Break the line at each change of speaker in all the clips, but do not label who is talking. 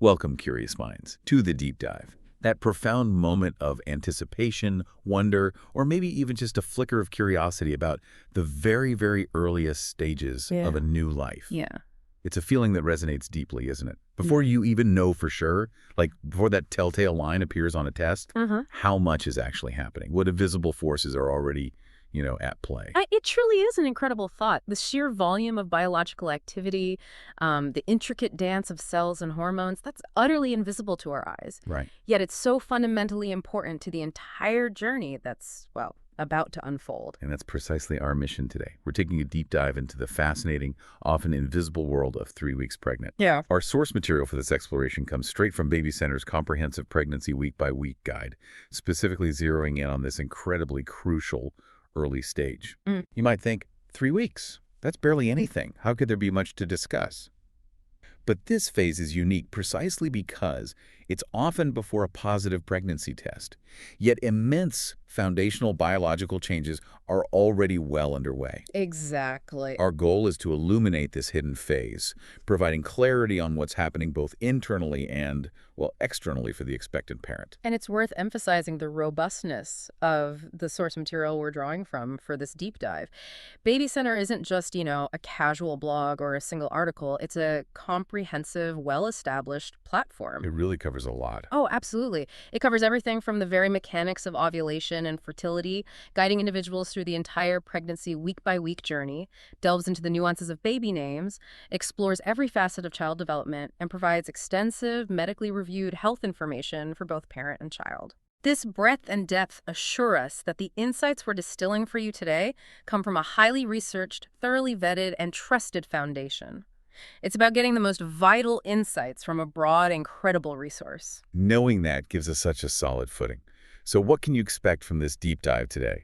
Welcome, curious minds, to the deep dive. That profound moment of anticipation, wonder, or maybe even just a flicker of curiosity about the very, very earliest stages of a
Yeah.
new life.
Yeah.
It's a feeling that resonates deeply, isn't it? Before
Mm.
you even know for sure, like before that telltale line appears on a test,
Mhm.
how much is actually happening? What invisible forces are already, at play?
It truly is an incredible thought. The sheer volume of biological activity, the intricate dance of cells and hormones, that's utterly invisible to our eyes.
Right.
Yet it's so fundamentally important to the entire journey that's, well, about to unfold.
And that's precisely our mission today. We're taking a deep dive into the fascinating, often invisible world of 3 weeks pregnant.
Yeah.
Our source material for this exploration comes straight from BabyCenter's comprehensive pregnancy week-by-week guide, specifically zeroing in on this incredibly crucial early stage.
Mm.
You might think, 3 weeks? That's barely anything. How could there be much to discuss? But this phase is unique precisely because it's often before a positive pregnancy test. Yet immense foundational biological changes are already well underway.
Exactly.
Our goal is to illuminate this hidden phase, providing clarity on what's happening both internally and, well, externally for the expectant parent.
And it's worth emphasizing the robustness of the source material we're drawing from for this deep dive. Baby Center isn't just, a casual blog or a single article. It's a comprehensive, well-established platform.
It really covers a lot.
Oh, absolutely. It covers everything from the very mechanics of ovulation and fertility, guiding individuals through the entire pregnancy week-by-week journey, delves into the nuances of baby names, explores every facet of child development, and provides extensive, medically reviewed health information for both parent and child. This breadth and depth assure us that the insights we're distilling for you today come from a highly researched, thoroughly vetted, and trusted foundation. It's about getting the most vital insights from a broad and credible resource.
Knowing that gives us such a solid footing. So what can you expect from this deep dive today?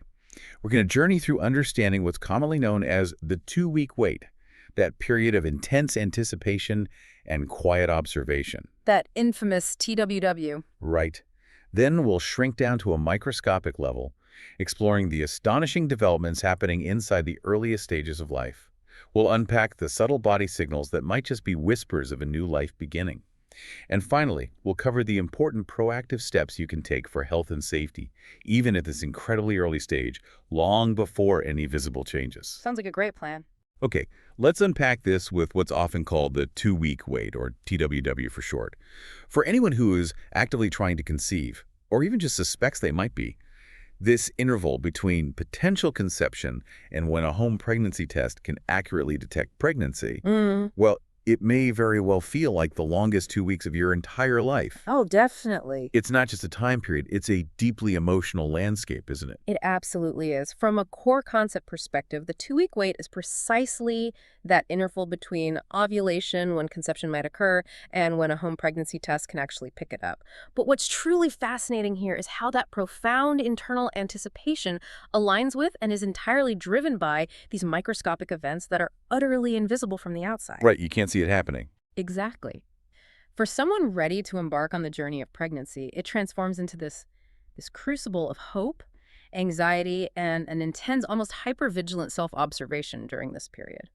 We're going to journey through understanding what's commonly known as the 2-week wait, that period of intense anticipation and quiet observation.
That infamous TWW.
Right. Then we'll shrink down to a microscopic level, exploring the astonishing developments happening inside the earliest stages of life. We'll unpack the subtle body signals that might just be whispers of a new life beginning. And finally, we'll cover the important proactive steps you can take for health and safety, even at this incredibly early stage, long before any visible changes.
Sounds like a great plan.
Okay, let's unpack this with what's often called the 2-week wait, or TWW for short. For anyone who is actively trying to conceive, or even just suspects they might be, this interval between potential conception and when a home pregnancy test can accurately detect pregnancy, well, it may very well feel like the longest 2 weeks of your entire life.
Oh, definitely.
It's not just a time period, it's a deeply emotional landscape, isn't it?
It absolutely is. From a core concept perspective, the 2-week wait is precisely that interval between ovulation, when conception might occur, and when a home pregnancy test can actually pick it up. But what's truly fascinating here is how that profound internal anticipation aligns with and is entirely driven by these microscopic events that are utterly invisible from the outside.
Right, you can't see it happening.
Exactly. For someone ready to embark on the journey of pregnancy, it transforms into this crucible of hope, anxiety, and an intense, almost hypervigilant self-observation during this period.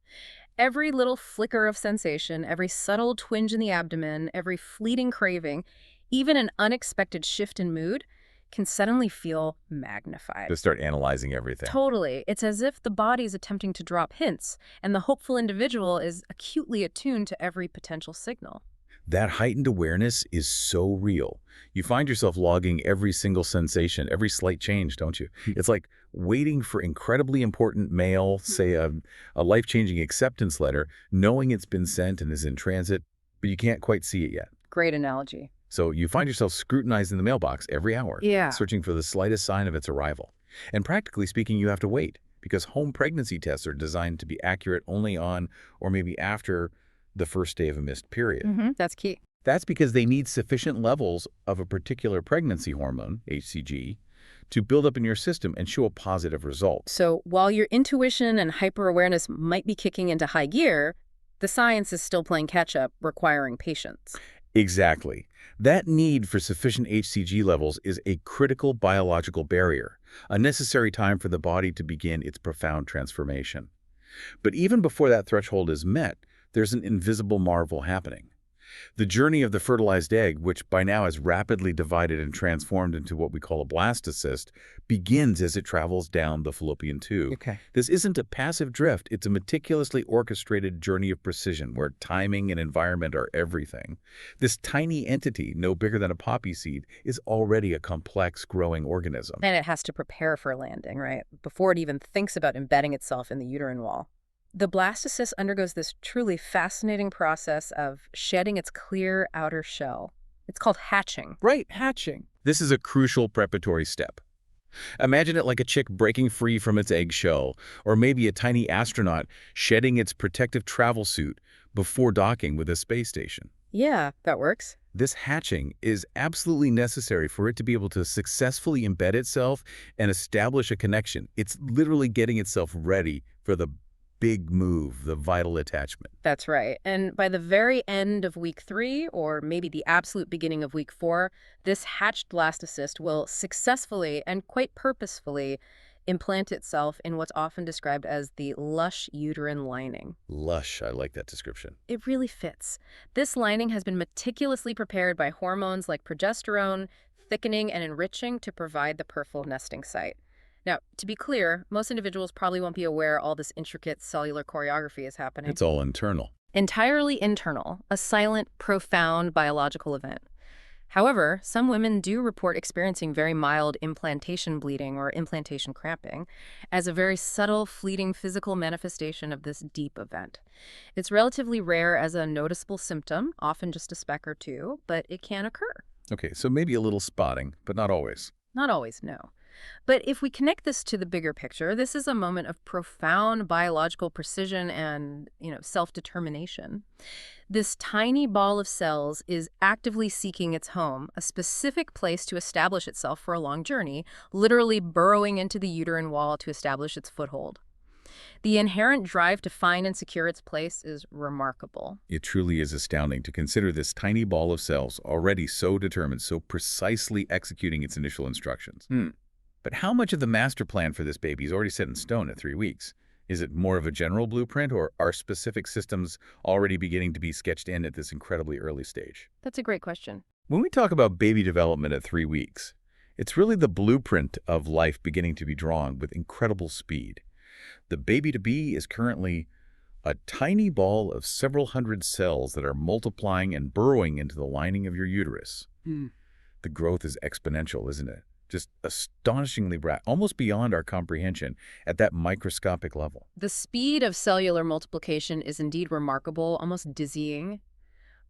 Every little flicker of sensation, every subtle twinge in the abdomen, every fleeting craving, even an unexpected shift in mood can suddenly feel magnified.
To start analyzing everything.
Totally. It's as if the body is attempting to drop hints, and the hopeful individual is acutely attuned to every potential signal.
That heightened awareness is so real. You find yourself logging every single sensation, every slight change, don't you? It's like waiting for incredibly important mail, say a life-changing acceptance letter, knowing it's been sent and is in transit, but you can't quite see it yet.
Great analogy.
So you find yourself scrutinizing the mailbox every hour,
Yeah.
searching for the slightest sign of its arrival. And practically speaking, you have to wait, because home pregnancy tests are designed to be accurate only on or maybe after the first day of a missed period.
That's key.
That's because they need sufficient levels of a particular pregnancy hormone, HCG, to build up in your system and show a positive result.
So while your intuition and hyper-awareness might be kicking into high gear, the science is still playing catch-up, requiring patience.
Exactly. That need for sufficient HCG levels is a critical biological barrier, a necessary time for the body to begin its profound transformation. But even before that threshold is met, there's an invisible marvel happening. The journey of the fertilized egg, which by now has rapidly divided and transformed into what we call a blastocyst, begins as it travels down the fallopian tube.
Okay.
This isn't a passive drift, it's a meticulously orchestrated journey of precision where timing and environment are everything. This tiny entity, no bigger than a poppy seed, is already a complex, growing organism.
And it has to prepare for landing, right? Before it even thinks about embedding itself in the uterine wall. The blastocyst undergoes this truly fascinating process of shedding its clear outer shell. It's called hatching.
Right, hatching.
This is a crucial preparatory step. Imagine it like a chick breaking free from its eggshell, or maybe a tiny astronaut shedding its protective travel suit before docking with a space station.
Yeah, that works.
This hatching is absolutely necessary for it to be able to successfully embed itself and establish a connection. It's literally getting itself ready for the big move, the vital attachment.
That's right. And by the very end of week 3, or maybe the absolute beginning of week 4, this hatched blastocyst will successfully and quite purposefully implant itself in what's often described as the lush uterine lining.
Lush, I like that description.
It really fits. This lining has been meticulously prepared by hormones like progesterone, thickening and enriching to provide the fertile nesting site. Now, to be clear, most individuals probably won't be aware all this intricate cellular choreography is happening.
It's all internal.
Entirely internal, a silent, profound biological event. However, some women do report experiencing very mild implantation bleeding or implantation cramping as a very subtle, fleeting physical manifestation of this deep event. It's relatively rare as a noticeable symptom, often just a speck or two, but it can occur.
Okay, so maybe a little spotting, but not always.
Not always, no. But if we connect this to the bigger picture, this is a moment of profound biological precision and, self-determination. This tiny ball of cells is actively seeking its home, a specific place to establish itself for a long journey, literally burrowing into the uterine wall to establish its foothold. The inherent drive to find and secure its place is remarkable.
It truly is astounding to consider this tiny ball of cells already so determined, so precisely executing its initial instructions. But how much of the master plan for this baby is already set in stone at 3 weeks? Is it more of a general blueprint, or are specific systems already beginning to be sketched in at this incredibly early stage?
That's a great question.
When we talk about baby development at 3 weeks, it's really the blueprint of life beginning to be drawn with incredible speed. The baby-to-be is currently a tiny ball of several hundred cells that are multiplying and burrowing into the lining of your uterus. The growth is exponential, isn't it? Just astonishingly rapid, almost beyond our comprehension at that microscopic level.
The speed of cellular multiplication is indeed remarkable, almost dizzying.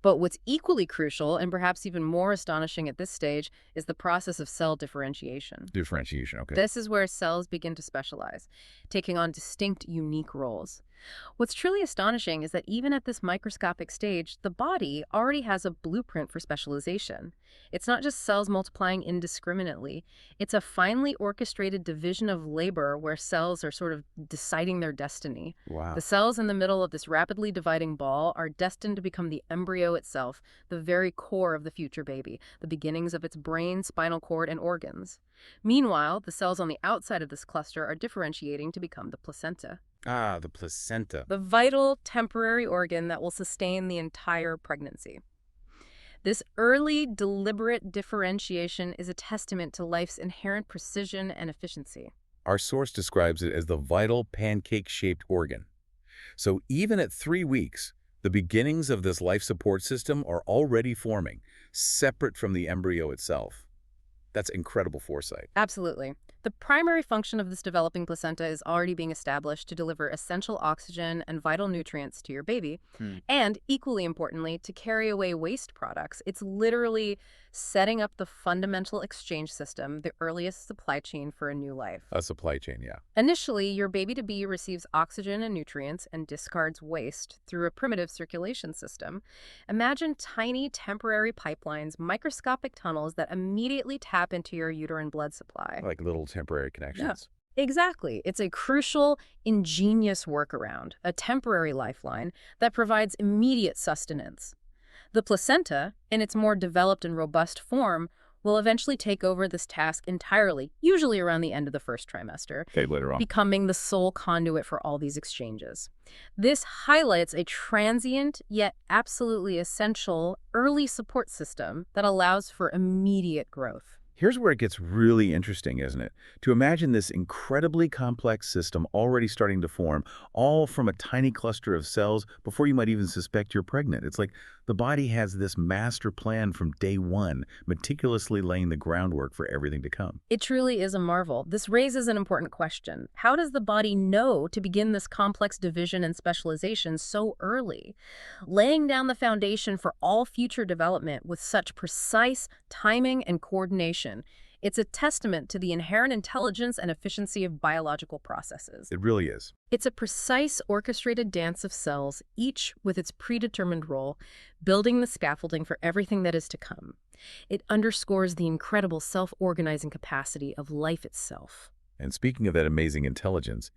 But what's equally crucial, and perhaps even more astonishing at this stage, is the process of cell differentiation.
Differentiation, okay.
This is where cells begin to specialize, taking on distinct, unique roles. What's truly astonishing is that even at this microscopic stage, the body already has a blueprint for specialization. It's not just cells multiplying indiscriminately. It's a finely orchestrated division of labor where cells are sort of deciding their destiny.
Wow.
The cells in the middle of this rapidly dividing ball are destined to become the embryo itself, the very core of the future baby, the beginnings of its brain, spinal cord, and organs. Meanwhile, the cells on the outside of this cluster are differentiating to become the placenta.
Ah, the placenta.
The vital, temporary organ that will sustain the entire pregnancy. This early, deliberate differentiation is a testament to life's inherent precision and efficiency.
Our source describes it as the vital pancake-shaped organ. So even at 3 weeks, the beginnings of this life support system are already forming, separate from the embryo itself. That's incredible foresight.
Absolutely. The primary function of this developing placenta is already being established to deliver essential oxygen and vital nutrients to your baby, and equally importantly, to carry away waste products. It's literally setting up the fundamental exchange system, the earliest supply chain for a new life.
A supply chain, yeah.
Initially, your baby-to-be receives oxygen and nutrients and discards waste through a primitive circulation system. Imagine tiny temporary pipelines, microscopic tunnels that immediately tap into your uterine blood supply.
Like little temporary connections.
Exactly. It's a crucial, ingenious workaround, a temporary lifeline that provides immediate sustenance. The placenta, in its more developed and robust form, will eventually take over this task entirely, usually around the end of the first trimester,
Okay, later on.
becoming the sole conduit for all these exchanges. This highlights a transient yet absolutely essential early support system that allows for immediate growth.
Here's where it gets really interesting, isn't it? To imagine this incredibly complex system already starting to form, all from a tiny cluster of cells before you might even suspect you're pregnant. It's like the body has this master plan from day one, meticulously laying the groundwork for everything to come.
It truly is a marvel. This raises an important question. How does the body know to begin this complex division and specialization so early, laying down the foundation for all future development with such precise timing and coordination? It's a testament to the inherent intelligence and efficiency of biological processes.
It really is.
It's a precise, orchestrated dance of cells, each with its predetermined role, building the scaffolding for everything that is to come. It underscores the incredible self-organizing capacity of life itself.
And speaking of that amazing intelligence,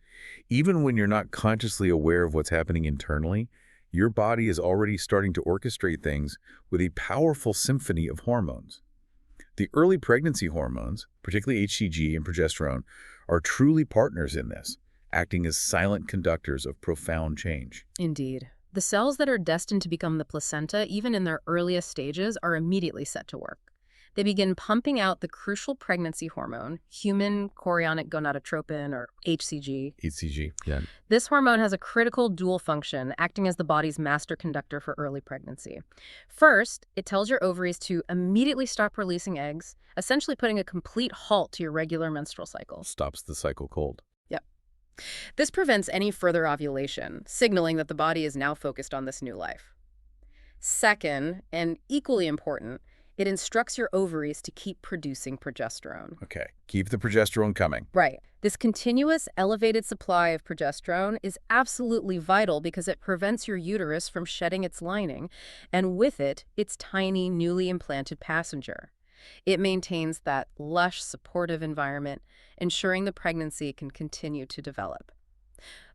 even when you're not consciously aware of what's happening internally, your body is already starting to orchestrate things with a powerful symphony of hormones. The early pregnancy hormones, particularly HCG and progesterone, are truly partners in this, acting as silent conductors of profound change.
Indeed. The cells that are destined to become the placenta, even in their earliest stages, are immediately set to work. They begin pumping out the crucial pregnancy hormone, human chorionic gonadotropin, or HCG.
HCG, yeah.
This hormone has a critical dual function, acting as the body's master conductor for early pregnancy. First, it tells your ovaries to immediately stop releasing eggs, essentially putting a complete halt to your regular menstrual cycle.
Stops the cycle cold.
Yep. This prevents any further ovulation, signaling that the body is now focused on this new life. Second, and equally important, it instructs your ovaries to keep producing progesterone.
Okay, keep the progesterone coming.
Right. This continuous elevated supply of progesterone is absolutely vital because it prevents your uterus from shedding its lining, and with it, its tiny, newly implanted passenger. It maintains that lush, supportive environment, ensuring the pregnancy can continue to develop.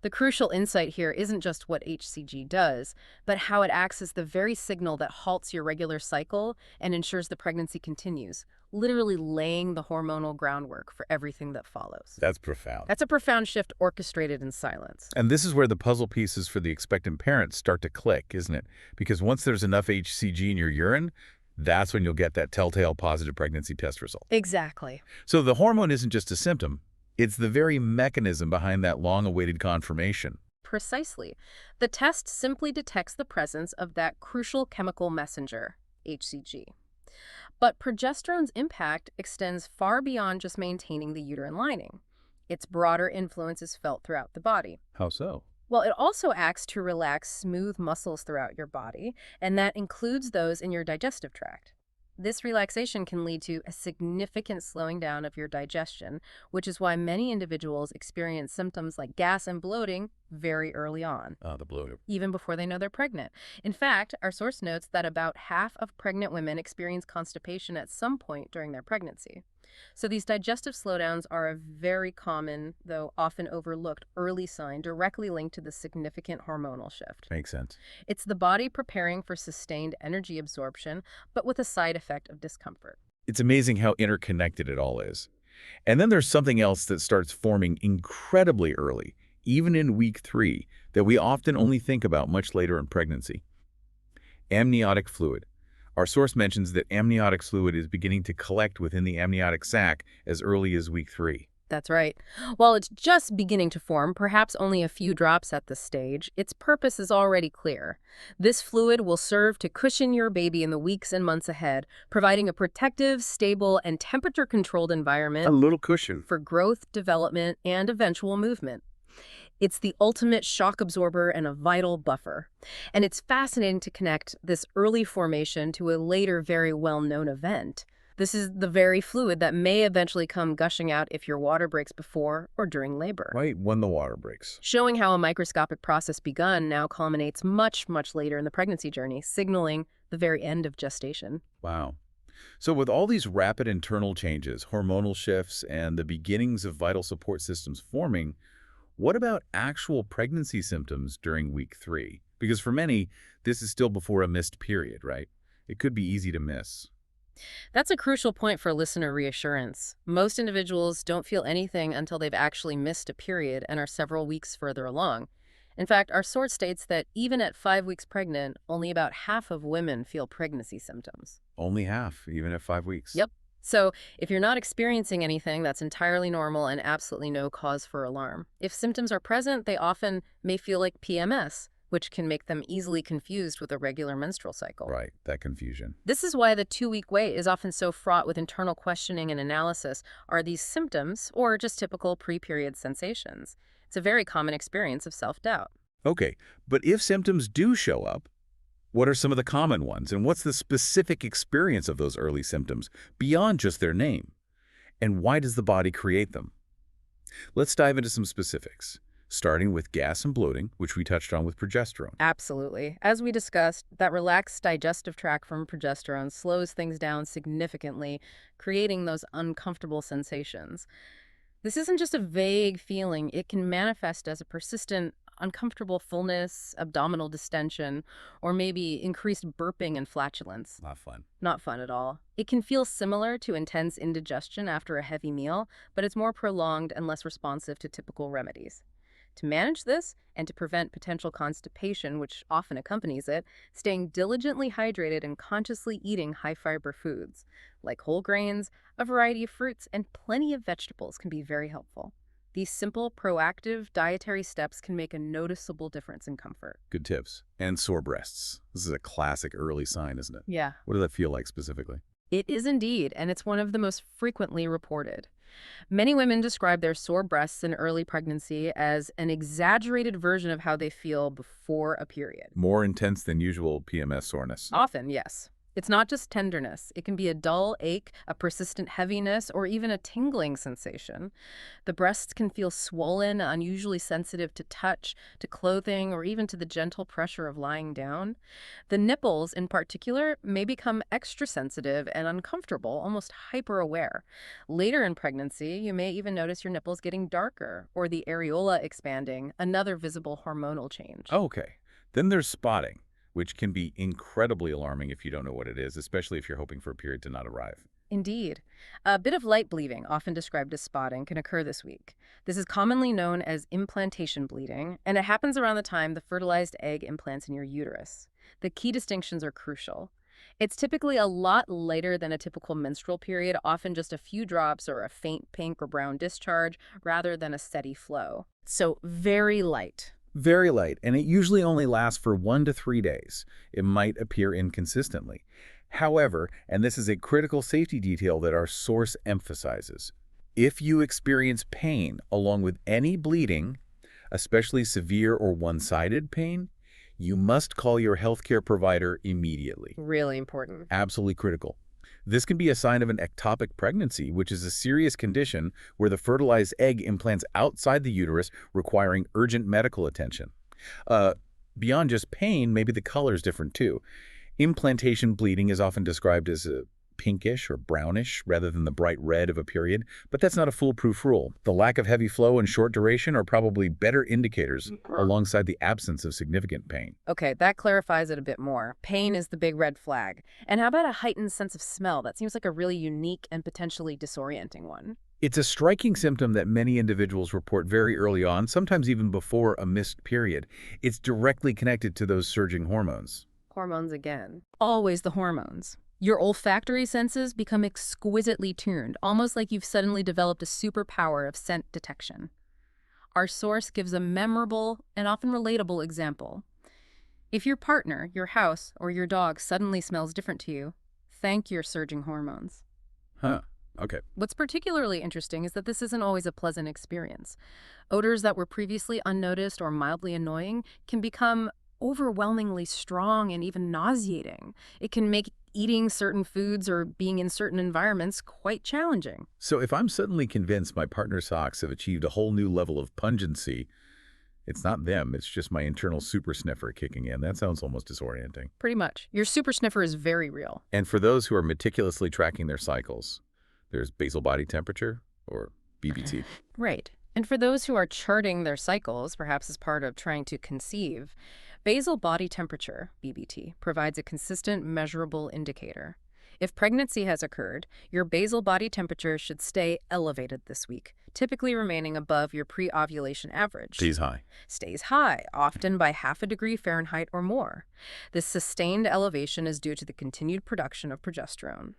The crucial insight here isn't just what HCG does, but how it acts as the very signal that halts your regular cycle and ensures the pregnancy continues, literally laying the hormonal groundwork for everything that follows.
That's profound.
That's a profound shift orchestrated in silence.
And this is where the puzzle pieces for the expectant parents start to click, isn't it? Because once there's enough HCG in your urine, that's when you'll get that telltale positive pregnancy test result.
Exactly.
So the hormone isn't just a symptom. It's the very mechanism behind that long-awaited confirmation.
Precisely. The test simply detects the presence of that crucial chemical messenger, HCG. But progesterone's impact extends far beyond just maintaining the uterine lining. Its broader influence is felt throughout the body.
How so?
Well, it also acts to relax smooth muscles throughout your body, and that includes those in your digestive tract. This relaxation can lead to a significant slowing down of your digestion, which is why many individuals experience symptoms like gas and bloating very early on.
The bloater.
Even before they know they're pregnant. In fact, our source notes that about half of pregnant women experience constipation at some point during their pregnancy. So these digestive slowdowns are a very common, though often overlooked, early sign directly linked to the significant hormonal shift.
Makes sense.
It's the body preparing for sustained energy absorption, but with a side effect of discomfort.
It's amazing how interconnected it all is. And then there's something else that starts forming incredibly early, even in week 3, that we often only think about much later in pregnancy. Amniotic fluid. Our source mentions that amniotic fluid is beginning to collect within the amniotic sac as early as week 3.
That's right. While it's just beginning to form, perhaps only a few drops at this stage, its purpose is already clear. This fluid will serve to cushion your baby in the weeks and months ahead, providing a protective, stable, and temperature-controlled environment
A little cushion.
for growth, development, and eventual movement. It's the ultimate shock absorber and a vital buffer. And it's fascinating to connect this early formation to a later, very well-known event. This is the very fluid that may eventually come gushing out if your water breaks before or during labor.
Right when the water breaks.
Showing how a microscopic process begun now culminates much, much later in the pregnancy journey, signaling the very end of gestation.
Wow. So with all these rapid internal changes, hormonal shifts, and the beginnings of vital support systems forming, what about actual pregnancy symptoms during week 3? Because for many, this is still before a missed period, right? It could be easy to miss.
That's a crucial point for listener reassurance. Most individuals don't feel anything until they've actually missed a period and are several weeks further along. In fact, our source states that even at 5 weeks pregnant, only about half of women feel pregnancy symptoms.
Only half, even at 5 weeks.
Yep. So, if you're not experiencing anything, that's entirely normal and absolutely no cause for alarm. If symptoms are present, they often may feel like PMS, which can make them easily confused with a regular menstrual cycle.
Right, that confusion.
This is why the 2 week wait is often so fraught with internal questioning and analysis. Are these symptoms or just typical pre-period sensations? It's a very common experience of self-doubt.
Okay, but if symptoms do show up, what are some of the common ones, and what's the specific experience of those early symptoms beyond just their name? And why does the body create them? Let's dive into some specifics, starting with gas and bloating, which we touched on with progesterone.
Absolutely. As we discussed, that relaxed digestive tract from progesterone slows things down significantly, creating those uncomfortable sensations. This isn't just a vague feeling. It can manifest as a persistent, uncomfortable fullness, abdominal distension, or maybe increased burping and flatulence.
Not fun.
Not fun at all. It can feel similar to intense indigestion after a heavy meal, but it's more prolonged and less responsive to typical remedies. To manage this and to prevent potential constipation, which often accompanies it, staying diligently hydrated and consciously eating high-fiber foods, like whole grains, a variety of fruits, and plenty of vegetables can be very helpful. These simple, proactive dietary steps can make a noticeable difference in comfort.
Good tips. And sore breasts. This is a classic early sign, isn't it?
Yeah,
What does that feel like specifically?
it is indeed, and it's one of the most frequently reported. Many women describe their sore breasts in early pregnancy as an exaggerated version of how they feel before a period.
More intense than usual PMS soreness.
Often, yes. It's not just tenderness. It can be a dull ache, a persistent heaviness, or even a tingling sensation. The breasts can feel swollen, unusually sensitive to touch, to clothing, or even to the gentle pressure of lying down. The nipples, in particular, may become extra sensitive and uncomfortable, almost hyper-aware. Later in pregnancy, you may even notice your nipples getting darker, or the areola expanding, another visible hormonal change.
Okay. Then there's spotting, which can be incredibly alarming if you don't know what it is, especially if you're hoping for a period to not arrive.
Indeed. A bit of light bleeding, often described as spotting, can occur this week. This is commonly known as implantation bleeding, and it happens around the time the fertilized egg implants in your uterus. The key distinctions are crucial. It's typically a lot lighter than a typical menstrual period, often just a few drops or a faint pink or brown discharge, rather than a steady flow. So very light.
Very light, and it usually only lasts for 1 to 3 days. It might appear inconsistently. However, and this is a critical safety detail that our source emphasizes, if you experience pain along with any bleeding, especially severe or one-sided pain, you must call your healthcare provider immediately.
Really important.
Absolutely critical. This can be a sign of an ectopic pregnancy, which is a serious condition where the fertilized egg implants outside the uterus, requiring urgent medical attention. Beyond just pain, maybe the color is different too. Implantation bleeding is often described as a pinkish or brownish rather than the bright red of a period, but that's not a foolproof rule. The lack of heavy flow and short duration are probably better indicators alongside the absence of significant pain.
Okay, that clarifies it a bit more. Pain is the big red flag. And how about a heightened sense of smell? That seems like a really unique and potentially disorienting one.
It's a striking symptom that many individuals report very early on, sometimes even before a missed period. It's directly connected to those surging hormones.
Hormones again. Always the hormones. Your olfactory senses become exquisitely tuned, almost like you've suddenly developed a superpower of scent detection. Our source gives a memorable and often relatable example. If your partner, your house, or your dog suddenly smells different to you, thank your surging hormones.
Huh. Okay.
What's particularly interesting is that this isn't always a pleasant experience. Odors that were previously unnoticed or mildly annoying can become overwhelmingly strong and even nauseating. It can make eating certain foods or being in certain environments quite challenging.
So if I'm suddenly convinced my partner's socks have achieved a whole new level of pungency, it's not them, it's just my internal super sniffer kicking in. That sounds almost disorienting.
Pretty much. Your super sniffer is very real.
And for those who are meticulously tracking their cycles, there's basal body temperature, or BBT.
Right. And for those who are charting their cycles, perhaps as part of trying to conceive, basal body temperature, BBT, provides a consistent, measurable indicator. If pregnancy has occurred, your basal body temperature should stay elevated this week, typically remaining above your pre-ovulation average.
Stays high.
Stays high, often by half a degree Fahrenheit or more. This sustained elevation is due to the continued production of progesterone.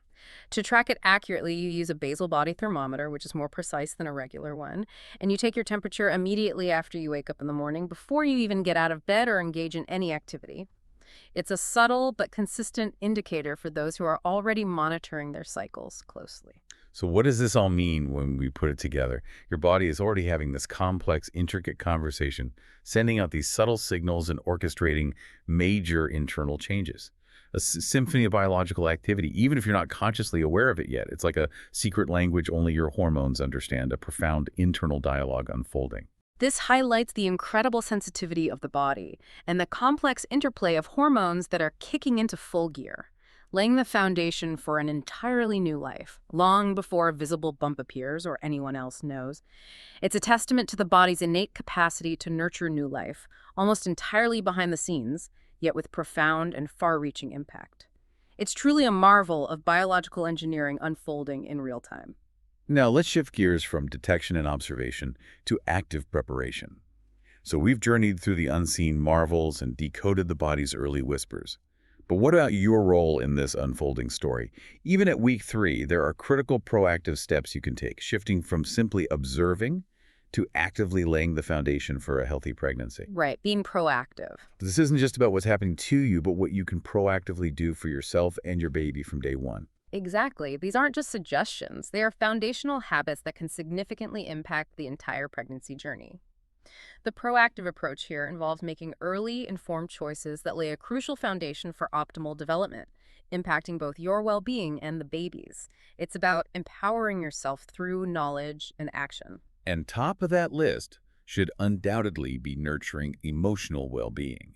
To track it accurately, you use a basal body thermometer, which is more precise than a regular one, and you take your temperature immediately after you wake up in the morning before you even get out of bed or engage in any activity. It's a subtle but consistent indicator for those who are already monitoring their cycles closely.
So what does this all mean when we put it together? Your body is already having this complex, intricate conversation, sending out these subtle signals and orchestrating major internal changes. A symphony of biological activity, even if you're not consciously aware of it yet. It's like a secret language only your hormones understand, a profound internal dialogue unfolding.
This highlights the incredible sensitivity of the body and the complex interplay of hormones that are kicking into full gear, laying the foundation for an entirely new life, long before a visible bump appears or anyone else knows. It's a testament to the body's innate capacity to nurture new life, almost entirely behind the scenes, yet with profound and far-reaching impact. It's truly a marvel of biological engineering unfolding in real time.
Now let's shift gears from detection and observation to active preparation. So we've journeyed through the unseen marvels and decoded the body's early whispers. But what about your role in this unfolding story? Even at week 3, there are critical proactive steps you can take, shifting from simply observing to actively laying the foundation for a healthy pregnancy.
Right, being proactive.
This isn't just about what's happening to you, but what you can proactively do for yourself and your baby from day one.
Exactly. These aren't just suggestions. They are foundational habits that can significantly impact the entire pregnancy journey. The proactive approach here involves making early, informed choices that lay a crucial foundation for optimal development, impacting both your well-being and the baby's. It's about empowering yourself through knowledge and action.
And top of that list should undoubtedly be nurturing emotional well-being.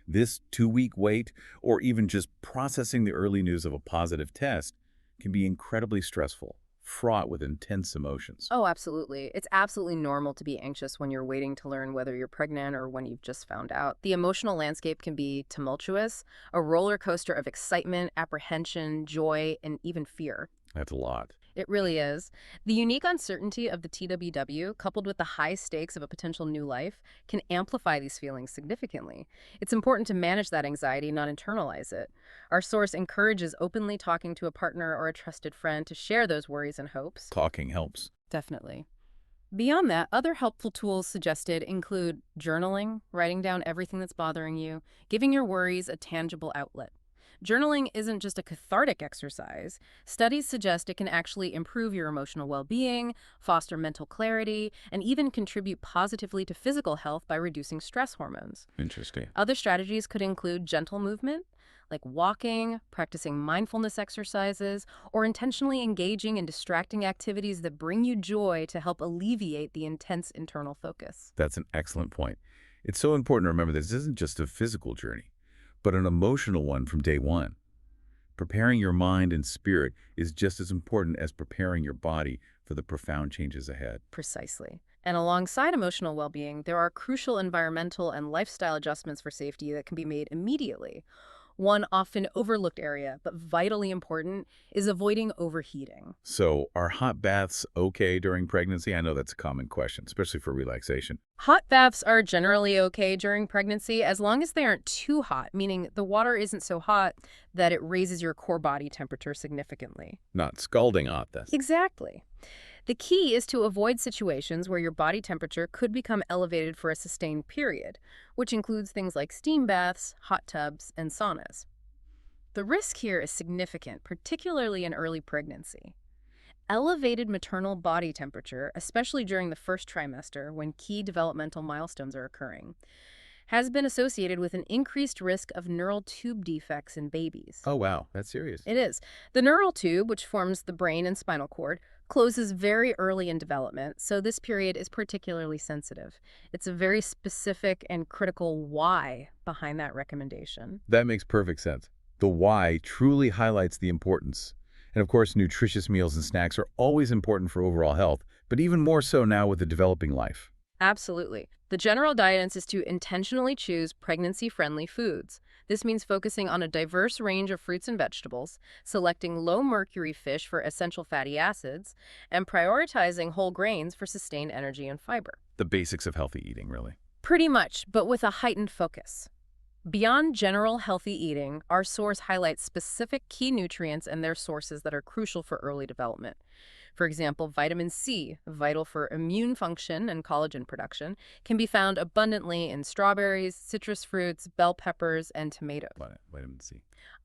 This 2-week wait, or even just processing the early news of a positive test, can be incredibly stressful, fraught with intense emotions.
Oh, absolutely. It's absolutely normal to be anxious when you're waiting to learn whether you're pregnant or when you've just found out. The emotional landscape can be tumultuous, a roller coaster of excitement, apprehension, joy, and even fear.
That's a lot.
It really is. The unique uncertainty of the TWW, coupled with the high stakes of a potential new life, can amplify these feelings significantly. It's important to manage that anxiety, not internalize it. Our source encourages openly talking to a partner or a trusted friend to share those worries and hopes.
Talking helps.
Definitely. Beyond that, other helpful tools suggested include journaling, writing down everything that's bothering you, giving your worries a tangible outlet. Journaling isn't just a cathartic exercise. Studies suggest it can actually improve your emotional well-being, foster mental clarity, and even contribute positively to physical health by reducing stress hormones.
Interesting.
Other strategies could include gentle movement, like walking, practicing mindfulness exercises, or intentionally engaging in distracting activities that bring you joy to help alleviate the intense internal focus.
That's an excellent point. It's so important to remember this isn't just a physical journey, but an emotional one from day one. Preparing your mind and spirit is just as important as preparing your body for the profound changes ahead.
Precisely. And alongside emotional well-being, there are crucial environmental and lifestyle adjustments for safety that can be made immediately. One often overlooked area, but vitally important, is avoiding overheating.
So are hot baths okay during pregnancy? I know that's a common question, especially for relaxation.
Hot baths are generally okay during pregnancy as long as they aren't too hot, meaning the water isn't so hot that it raises your core body temperature significantly.
Not scalding hot, then.
Exactly. The key is to avoid situations where your body temperature could become elevated for a sustained period, which includes things like steam baths, hot tubs, and saunas. The risk here is significant, particularly in early pregnancy. Elevated maternal body temperature, especially during the first trimester when key developmental milestones are occurring, has been associated with an increased risk of neural tube defects in babies.
Oh, wow. That's serious.
It is. The neural tube, which forms the brain and spinal cord, closes very early in development, so this period is particularly sensitive. It's a very specific and critical why behind that recommendation.
That makes perfect sense. The why truly highlights the importance. And of course, nutritious meals and snacks are always important for overall health, but even more so now with the developing life.
Absolutely. The general guidance is to intentionally choose pregnancy-friendly foods. This means focusing on a diverse range of fruits and vegetables, selecting low-mercury fish for essential fatty acids, and prioritizing whole grains for sustained energy and fiber.
The basics of healthy eating, really.
Pretty much, but with a heightened focus. Beyond general healthy eating, our source highlights specific key nutrients and their sources that are crucial for early development. For example, vitamin C, vital for immune function and collagen production, can be found abundantly in strawberries, citrus fruits, bell peppers, and tomatoes.
Vitamin C.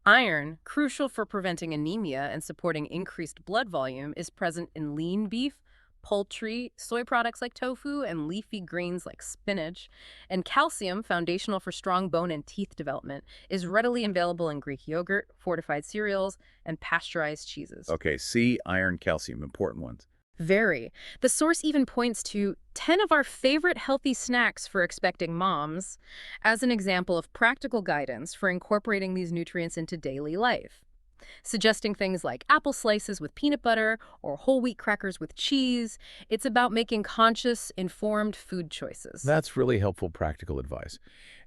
Iron, crucial for preventing anemia and supporting increased blood volume, is present in lean beef, poultry, soy products like tofu, and leafy greens like spinach. And calcium, foundational for strong bone and teeth development, is readily available in Greek yogurt, fortified cereals, and pasteurized cheeses.
Okay, C, iron, calcium, important ones.
Very. The source even points to 10 of our favorite healthy snacks for expecting moms as an example of practical guidance for incorporating these nutrients into daily life, suggesting things like apple slices with peanut butter or whole wheat crackers with cheese. It's about making conscious, informed food choices.
That's really helpful practical advice.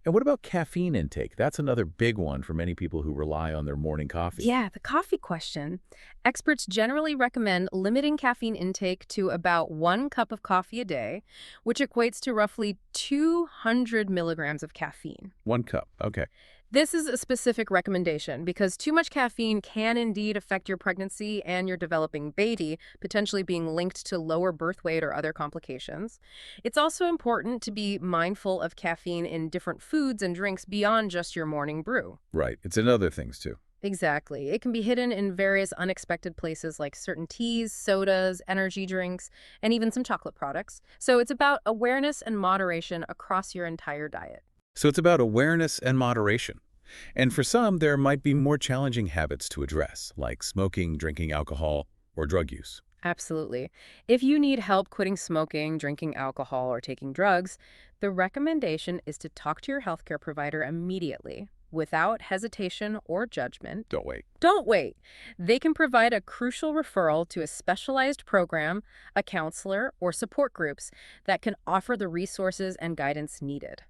And what about caffeine intake? That's another big one for many people who rely on their morning coffee.
Yeah, the coffee question. Experts generally recommend limiting caffeine intake to about 1 cup of coffee a day, which equates to roughly 200 milligrams of caffeine.
1 cup, okay.
This is a specific recommendation because too much caffeine can indeed affect your pregnancy and your developing baby, potentially being linked to lower birth weight or other complications. It's also important to be mindful of caffeine in different foods and drinks beyond just your morning brew.
Right, it's in other things too.
Exactly. It can be hidden in various unexpected places like certain teas, sodas, energy drinks, and even some chocolate products. So it's about awareness and moderation across your entire diet.
So it's about awareness and moderation. And for some, there might be more challenging habits to address, like smoking, drinking alcohol, or drug use.
Absolutely. If you need help quitting smoking, drinking alcohol, or taking drugs, the recommendation is to talk to your healthcare provider immediately, without hesitation or judgment.
Don't wait.
Don't wait. They can provide a crucial referral to a specialized program, a counselor, or support groups that can offer the resources and guidance needed.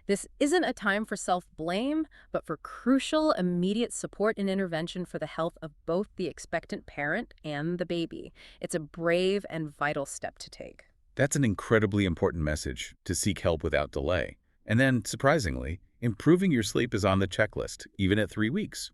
This isn't a time for self-blame, but for crucial, immediate support and intervention for the health of both the expectant parent and the baby. It's a brave and vital step to take.
That's an incredibly important message, to seek help without delay. And then, surprisingly, improving your sleep is on the checklist, even at 3 weeks.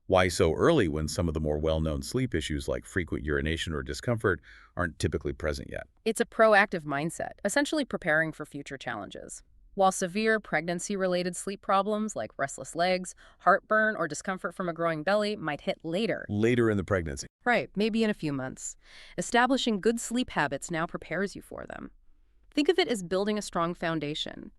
Why so early when some of the more well-known sleep issues like frequent urination or discomfort aren't typically present yet?
It's a proactive mindset, essentially preparing for future challenges. While severe pregnancy-related sleep problems like restless legs, heartburn, or discomfort from a growing belly might hit later.
Later in the pregnancy.
Right, maybe in a few months. Establishing good sleep habits now prepares you for them. Think of it as building a strong foundation.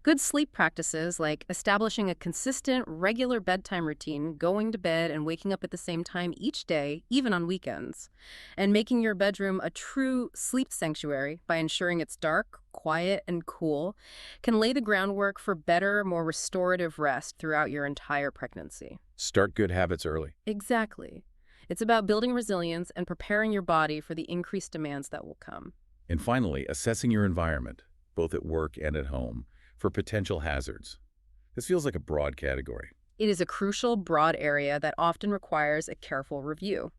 Good sleep practices like establishing a consistent, regular bedtime routine, going to bed and waking up at the same time each day, even on weekends, and making your bedroom a true sleep sanctuary by ensuring it's dark, quiet, and cool, can lay the groundwork for better, more restorative rest throughout your entire pregnancy.
Start good habits early.
Exactly. It's about building resilience and preparing your body for the increased demands that will come.
And finally, assessing your environment, both at work and at home, for potential hazards. This feels like a broad category.
It is a crucial, broad area that often requires a careful review.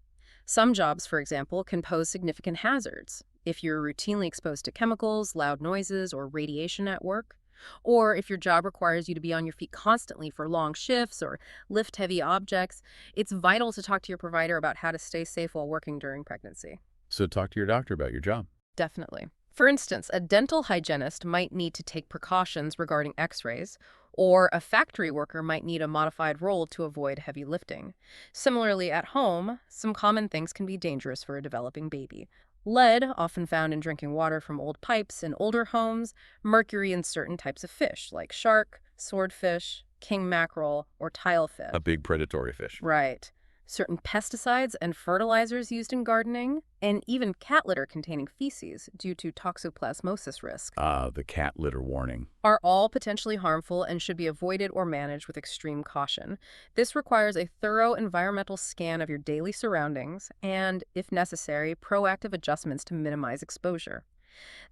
Some jobs, for example, can pose significant hazards if you're routinely exposed to chemicals, loud noises, or radiation at work, or if your job requires you to be on your feet constantly for long shifts or lift heavy objects. It's vital to talk to your provider about how to stay safe while working during pregnancy.
So talk to your doctor about your job.
Definitely. For instance, a dental hygienist might need to take precautions regarding x-rays, or a factory worker might need a modified role to avoid heavy lifting. Similarly, at home, some common things can be dangerous for a developing baby. Lead, often found in drinking water from old pipes in older homes, mercury in certain types of fish, like shark, swordfish, king mackerel, or tilefish.
A big predatory fish.
Right. Certain pesticides and fertilizers used in gardening, and even cat litter containing feces due to toxoplasmosis risk,
The cat litter warning.
are all potentially harmful and should be avoided or managed with extreme caution. This requires a thorough environmental scan of your daily surroundings and, if necessary, proactive adjustments to minimize exposure.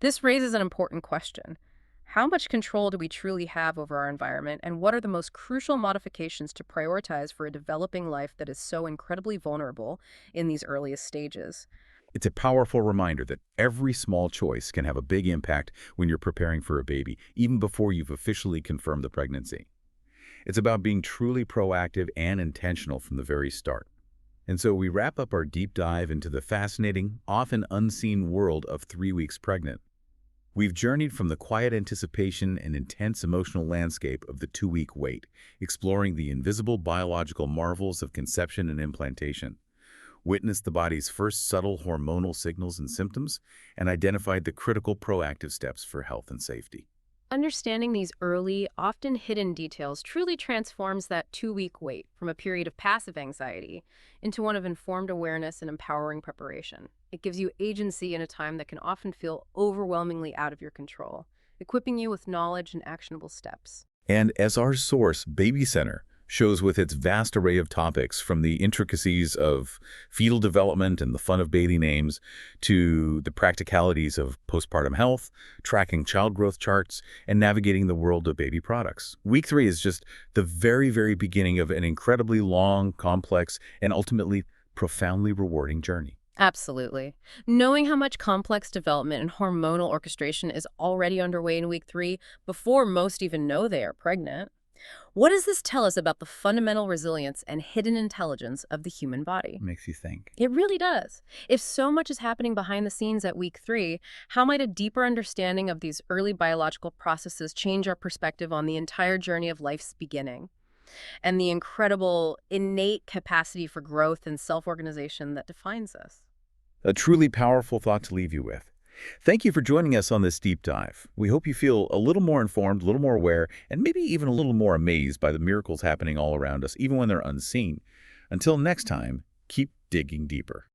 This raises an important question. How much control do we truly have over our environment, and what are the most crucial modifications to prioritize for a developing life that is so incredibly vulnerable in these earliest stages?
It's a powerful reminder that every small choice can have a big impact when you're preparing for a baby, even before you've officially confirmed the pregnancy. It's about being truly proactive and intentional from the very start. And so we wrap up our deep dive into the fascinating, often unseen world of 3 weeks pregnant. We've journeyed from the quiet anticipation and intense emotional landscape of the 2-week wait, exploring the invisible biological marvels of conception and implantation, witnessed the body's first subtle hormonal signals and symptoms, and identified the critical proactive steps for health and safety.
Understanding these early, often hidden details truly transforms that 2-week wait from a period of passive anxiety into one of informed awareness and empowering preparation. It gives you agency in a time that can often feel overwhelmingly out of your control, equipping you with knowledge and actionable steps.
And as our source, BabyCenter, shows with its vast array of topics from the intricacies of fetal development and the fun of baby names to the practicalities of postpartum health, tracking child growth charts, and navigating the world of baby products. Week 3 is just the very, very beginning of an incredibly long, complex, and ultimately profoundly rewarding journey.
Absolutely. Knowing how much complex development and hormonal orchestration is already underway in week 3 before most even know they are pregnant. What does this tell us about the fundamental resilience and hidden intelligence of the human body?
Makes you think.
It really does. If so much is happening behind the scenes at week 3, how might a deeper understanding of these early biological processes change our perspective on the entire journey of life's beginning and the incredible innate capacity for growth and self-organization that defines us?
A truly powerful thought to leave you with. Thank you for joining us on this deep dive. We hope you feel a little more informed, a little more aware, and maybe even a little more amazed by the miracles happening all around us, even when they're unseen. Until next time, keep digging deeper.